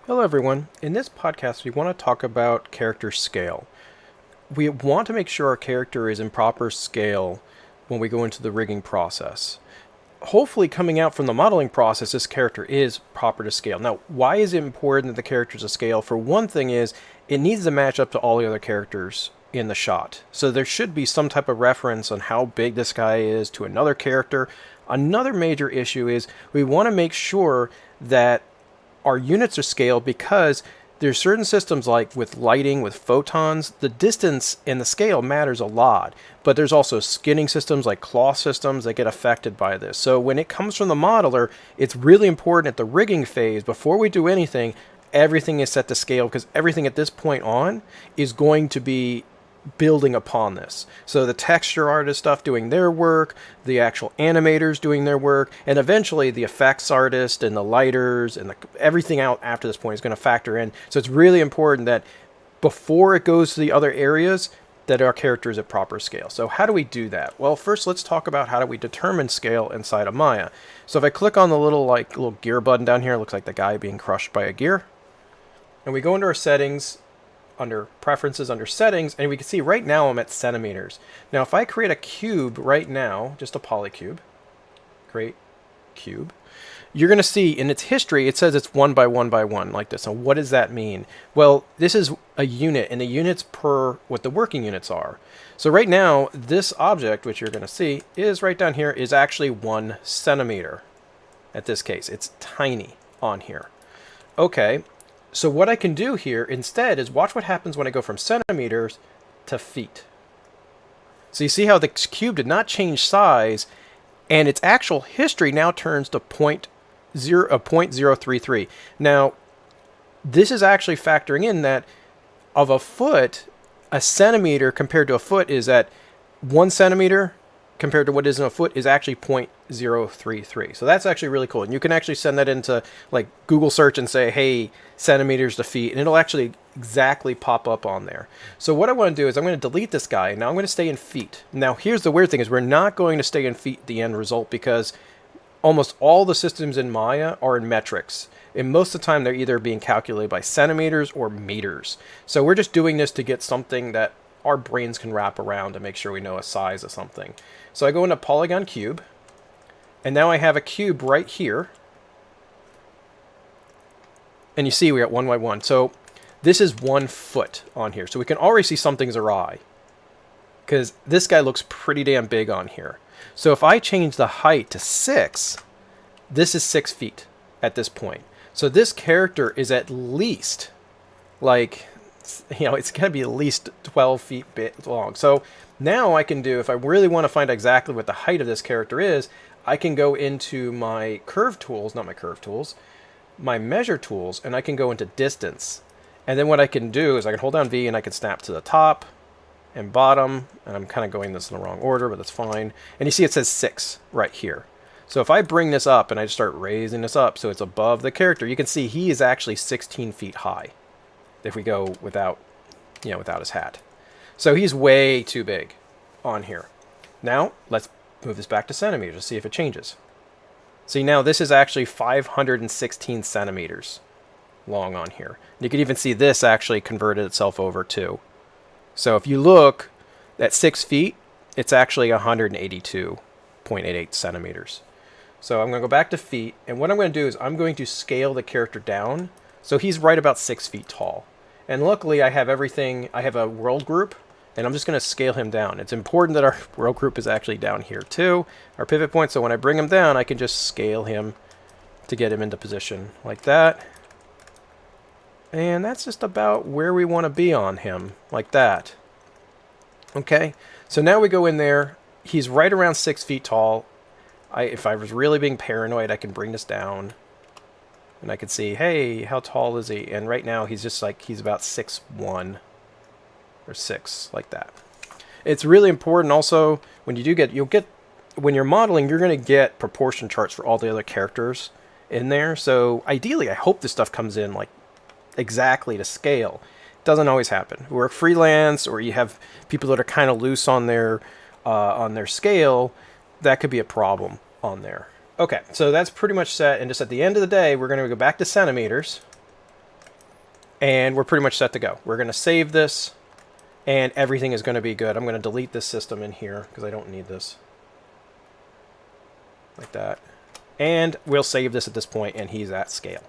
Hello everyone. In this podcast we want to talk about character scale. We want to make sure our character is in proper scale when we go into the rigging process. Hopefully coming out from the modeling process, this character is proper to scale. Now, why is it important that the character's to scale? For one thing is, it needs to match up to all the other characters in the shot. So there should be some type of reference on how big this guy is to another character. Another major issue is we want to make sure that our units are scaled because there's certain systems like with lighting, with photons, the distance and the scale matters a lot. But there's also skinning systems like cloth systems that get affected by this. So when it comes from the modeler, it's really important at the rigging phase, before we do anything, everything is set to scale because everything at this point on is going to be building upon this. So the texture artist stuff doing their work, the actual animators doing their work, and eventually the effects artist and the lighters and everything out after this point is going to factor in. So it's really important that before it goes to the other areas, that our character is at proper scale. So how do we do that? Well, first let's talk about how do we determine scale inside of Maya. So if I click on the little gear button down here, it looks like the guy being crushed by a gear. And we go into our settings, under preferences, under settings, and we can see right now I'm at centimeters. Now if I create a cube right now, just a polycube, create cube, you're going to see in its history it says it's 1 by 1 by 1 like this. And what does that mean? Well, this is a unit, and the units per what the working units are. So right now this object, which you're going to see is right down here, is actually 1 centimeter. At this case it's tiny on here. Okay, so what I can do here instead is watch what happens when I go from centimeters to feet. So you see how the cube did not change size, and its actual history now turns to 0.033. Now, this is actually factoring in that of a foot, a centimeter compared to a foot is at 1 centimeter compared to what is in a foot is actually 0.033. So that's actually really cool. And you can actually send that into like Google search and say, hey, centimeters to feet, and it'll actually exactly pop up on there. So what I want to do is I'm going to delete this guy. Now I'm going to stay in feet. Now here's the weird thing is we're not going to stay in feet the end result because almost all the systems in Maya are in metrics. And most of the time they're either being calculated by centimeters or meters. So we're just doing this to get something that our brains can wrap around to make sure we know a size of something. So I go into polygon cube, and now I have a cube right here. And you see we got 1 by 1. So this is 1 foot on here. So we can already see something's awry, because this guy looks pretty damn big on here. So if I change the height to 6, this is 6 feet at this point. So this character is at least like, it's going to be at least 12 feet long. So now I can do, if I really want to find exactly what the height of this character is, I can go into my curve tools, not my curve tools, my measure tools, and I can go into distance. And then what I can do is I can hold down V and I can snap to the top and bottom, and I'm kind of going this in the wrong order, but that's fine. And you see it says 6 right here. So if I bring this up and I just start raising this up so it's above the character, you can see he is actually 16 feet high if we go without his hat. So he's way too big on here. Now let's move this back to centimeters to see if it changes. See, now this is actually 516 centimeters long on here. You can even see this actually converted itself over too. So if you look at 6 feet, it's actually 182.88 centimeters. So I'm going to go back to feet, and what I'm going to do is I'm going to scale the character down so he's right about 6 feet tall. And luckily I have everything, I have a world group, and I'm just going to scale him down. It's important that our world group is actually down here too, our pivot point, so when I bring him down I can just scale him to get him into position like that. And that's just about where we want to be on him, like that. Okay, so now we go in there, he's right around 6 feet tall. If I was really being paranoid, I can bring this down. And I can see, hey, how tall is he? And right now he's just like, he's about 6'1", or 6, like that. It's really important also when you do when you're modeling, you're going to get proportion charts for all the other characters in there. So ideally, I hope this stuff comes in like exactly to scale. It doesn't always happen. We're freelance, or you have people that are kind of loose on their scale. That could be a problem on there. Okay, so that's pretty much set, and just at the end of the day, we're going to go back to centimeters, And we're pretty much set to go. We're going to save this, and everything is going to be good. I'm going to delete this system in here because I don't need this. Like that. And we'll save this at this point, and he's at scale.